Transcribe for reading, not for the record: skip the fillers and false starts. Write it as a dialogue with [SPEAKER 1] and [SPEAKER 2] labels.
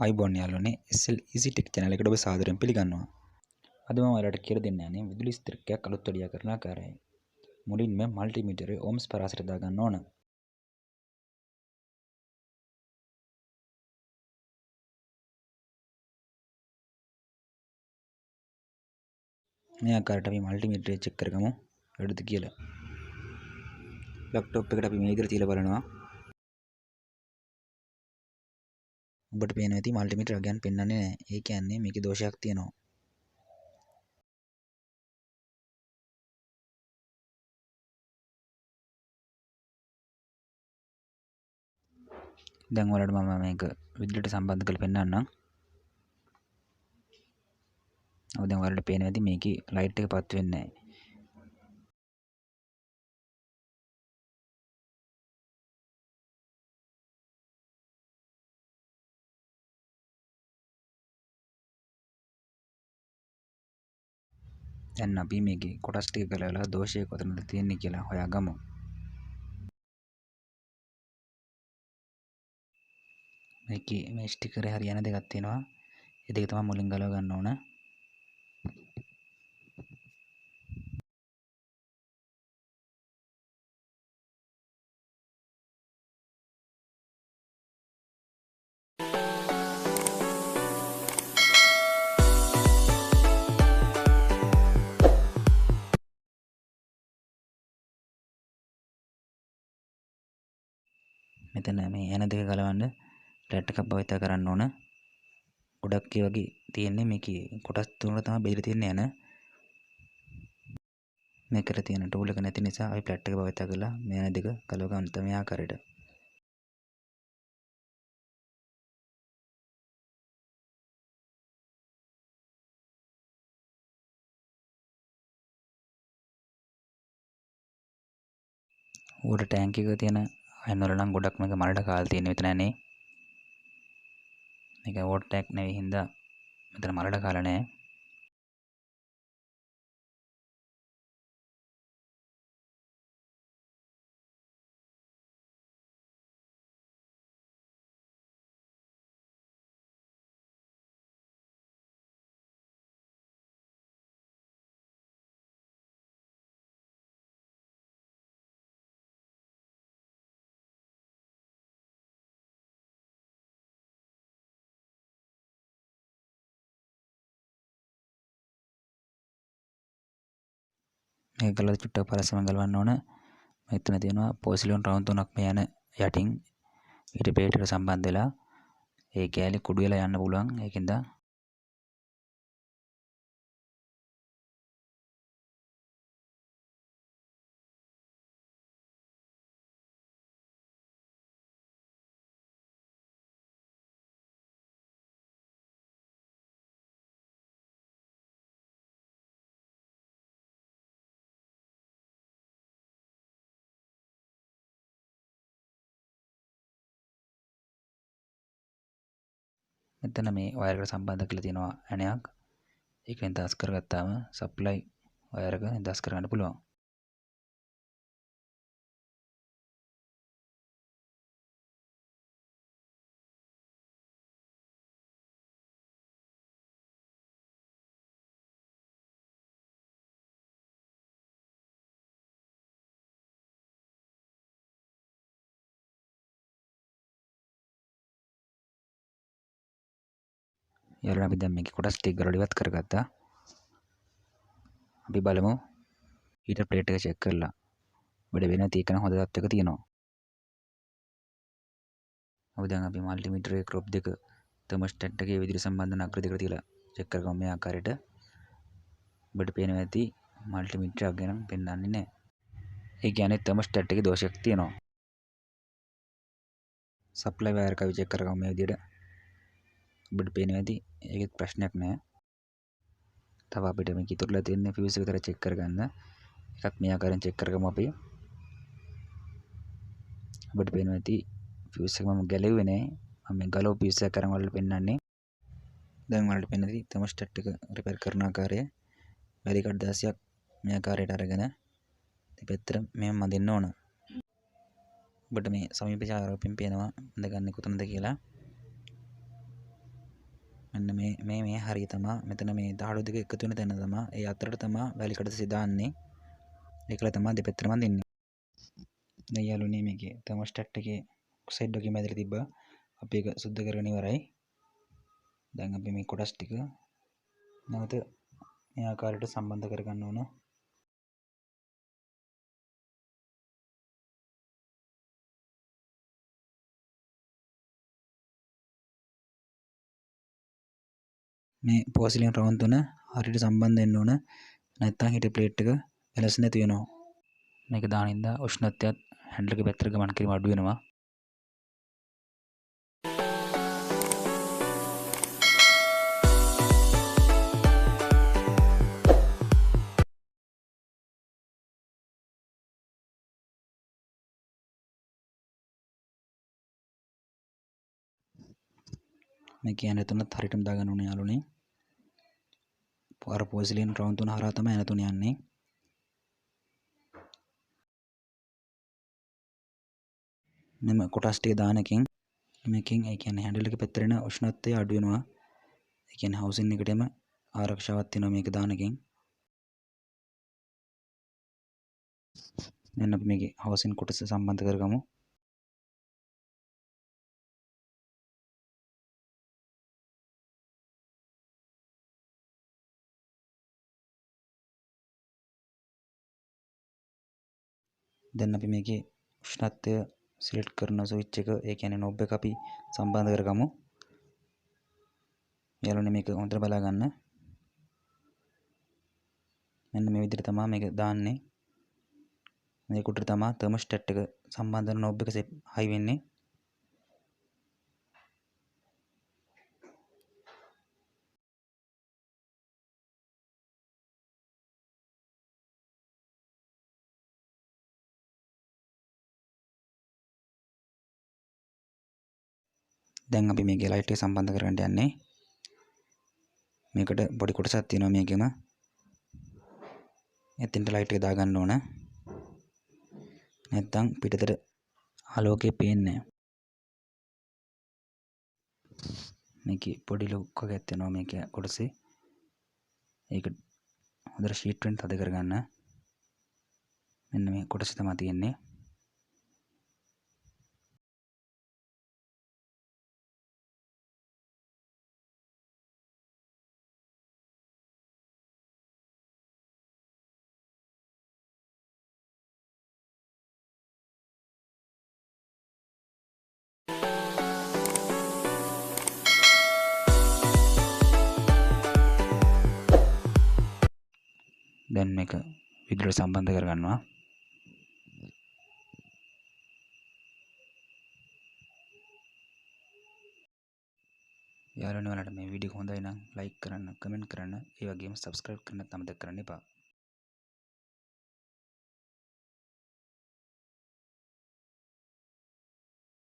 [SPEAKER 1] අයිබෝන් යාළුවනේ SL Easy Tech channel එකට ඔබ සාදරයෙන් පිළිගන්නවා. අද මම ඔයාලට කියලා දෙන්න යන්නේ විදුලි ස්ත්‍රික්කයක් අලුත් වැඩියා කරන ආකාරයයි. මුලින්ම මල්ටිමීටරේ ඕම්ස් පරාසයට දාගන්න ඕන. මේ ආකාරයට අපි මල්ටිමීටරේ චෙක් කරගමු වැඩිද කියලා. ලැප්ටොප් එකට අපි මේ විදිහට තියලා බලනවා. ඔබට පේනවා ඇති මල්ටිමීටර අගයන් පෙන්වන්නේ නැහැ. ඒ කියන්නේ මේකේ දෝෂයක් තියෙනවා. දැන් ඔයාලට මම මේක විදුලියට සම්බන්ධ කරලා පෙන්නන්නම්. ඔව් දැන් ඔයාලට පේනවා ඇති මේකේ ලයිට් එක පත් වෙන්නේ නැහැ. දැන් අපි මේකේ කොටස් ටික ගලවලා දෝෂය කොතනද තියෙන්නේ කියලා හොයාගමු. මේකේ මේ ස්ටිකරේ හරියන දෙකක් තියෙනවා. ඒ දෙක තමයි මුලින් ගලව ගන්න ඕන. මෙතන මේ එන දෙක ගලවන්න රැට් එකක් භාවිත කරන්න ඕන. ගොඩක් ඒ වගේ තියෙන්නේ මේකේ කොටස් තුනකට තමයි බෙදලා තියෙන්නේ යන. මේකට තියෙන ටූල් එක නැති නිසා අපි ප්ලැට් එක භාවිත කරලා මේ යන දෙක ගලව ගන්න තමයි ආකාරයට. උඩ ටැංක් එක තියෙන අයන වල නම් ගොඩක් මේක මලට කාලා තියෙන විතර නෑනේ. මේක වෝටර් ටැංක් නෙවෙයි හින්දා මෙතන මලට කාලා නෑ. මේක ගලවලා චුට්ටක් පරස්සම ගලවන්න ඕන. මෙතන තියෙනවා පොසිලොන් රවුම් තුනක් මේ යන යටින් ඊට ප්ලේට් එකට සම්බන්ධ වෙලා ඒ කෑලි කුඩු වෙලා යන්න පුළුවන්. ඒකින්ද මෙතන මේ වයර් එකට සම්බන්ධ කරලා තියෙනවා ඇණයක්. ඒකෙන් දාස් කරගත්තාම සප්ලයි වයර් එක දාස් කරගන්න පුළුවන්. යාළුවා අපි දැන් මේකේ කොටස් ටික ගලවලා ඉවත් කරගත්තා. අපි බලමු ඊට ප්ලේට් එක චෙක් කරලා වැඩ වෙන තීකන හොඳ තත්ත්වයක තියෙනවා. ඔබ දැන් අපි මල්ටිමීටරේ ක්‍රොප් දෙක තර්මෝස්ටැට් එකේ විදුලි සම්බන්ධන අග්‍ර දෙකට තියලා චෙක් කරගමු මේ ආකාරයට. ඔබට පේනවා ඇති මල්ටිමීටර අග නම් පෙන්වන්නේ නැහැ. ඒ කියන්නේ තර්මෝස්ටැට් එකේ දෝෂයක් තියෙනවා. සප්ලයි වයර් එක අපි චෙක් කරගමු මේ විදිහට. ඔබට පේනවා ඇති ඒකෙත් ප්‍රශ්නයක් නැහැ. තව අපිට මේක ඉතුරුලා තියෙන ෆියුස් එක විතර චෙක් කරගන්න. එකක් මේ ආකාරයෙන් චෙක් කරගමු අපි. ඔබට පේනවා ඇති ෆියුස් එක මම ගැලෙව්වේ නැහැ. මම මේ ගලව ෆියුස් එක කරන් වලට පෙන්නන්නේ. දැන් වලට පෙන්නන ඇති තර්මෝස්ටැට් එක රිපෙයාර් කරන ආකාරය. වැලි කඩදාසියක් මේ ආකාරයට අරගෙන දෙපැත්තට මෙහෙම මදින්න ඕන. ඔබට මේ සමීප ඡායාරූපයෙන් පේනවා මම ගන්නේ කොතනද කියලා. මෙන්න මේ හරිය තමයි. මෙතන මේ දහඩු දෙක එකතු වෙන තැන තමයි. ඒ අතරට තමයි වැලි කඩදාසි දාන්නේ. ඒකල තමයි දෙපැත්තටම දෙන්නේ. දැන් යාළුවනේ මේකේ තර්මෝස්ටැට් එකේ ඔක්සයිඩ් එකේ මැදලා තිබ්බා. අපි ඒක සුද්ධ කරගෙන ඉවරයි. දැන් අපි මේ කොටස් ටික නැවත මේ ආකාරයට සම්බන්ධ කරගන්න ඕන. මේ පෝසිලින් රවුම් තුන හරියට සම්බන්ධ වෙන්න ඕන. නැත්නම් හිටේ ප්ලේට් එක වෙනස් නැති වෙනවා. මේක දාන ඉඳලා උෂ්ණත්වයත් හැන්ඩල් එක පැත්තට ගමන් කිරීම අඩු වෙනවා. මේක යන තුනත් හරියටම දාගන්න ඕනේ යාළුවනේ. අර පෝසිලින් රවුම් තුන හරහා තමයි යන තුන යන්නේ. මෙම කොටස් ටික දාන එකෙන් මේකෙන් ඒ කියන්නේ හැන්ඩල් එක පැත්තට එන උෂ්ණත්වය අඩු වෙනවා. ඒ කියන්නේ හවුසින් එකටම ආරක්ෂාවක් වෙනවා මේක දාන එකෙන්. දැන් අපි මේකේ හවුසින් කොටස සම්බන්ධ කරගමු. දැන් අපි මේකේ උෂ්ණත්වය සිලෙක්ට් කරන ස්විච් එක ඒ කියන්නේ නොබ් එක අපි සම්බන්ධ කරගමු. යාළුවනේ මේක හොඳට බලා ගන්න. මෙන්න මේ විදිහට තමයි මේක දාන්නේ. මේක උඩට තමයි තර්මෝස්ටැට් එක සම්බන්ධ කරන නොබ් එක හයි වෙන්නේ. දැන් අපි මේකේ ලයිට් එක සම්බන්ධ කරගන්න යන්නේ. මේකට පොඩි කොටසක් තියෙනවා මේකෙම. එතෙන්ට ලයිට් එක දාගන්න ඕන. නැත්තම් පිටතට ආලෝකය පේන්නේ නැහැ. මේකේ පොඩි ලොක් එකක් තියෙනවා මේක කොටසේ. ඒක හොඳට ෂීට් වෙන්න තද කරගන්න. මෙන්න මේ කොටස තමයි තියෙන්නේ. දැන් මේක විදුලියට සම්බන්ධ කරගන්නවා. යාළුවනේ ඔයාලට මේ වීඩියෝ හොඳයි නම් ලයික් කරන්න, කමෙන්ට් කරන්න, ඒ වගේම සබ්ස්ක්‍රයිබ් කරන්න අමතක කරන්න එපා.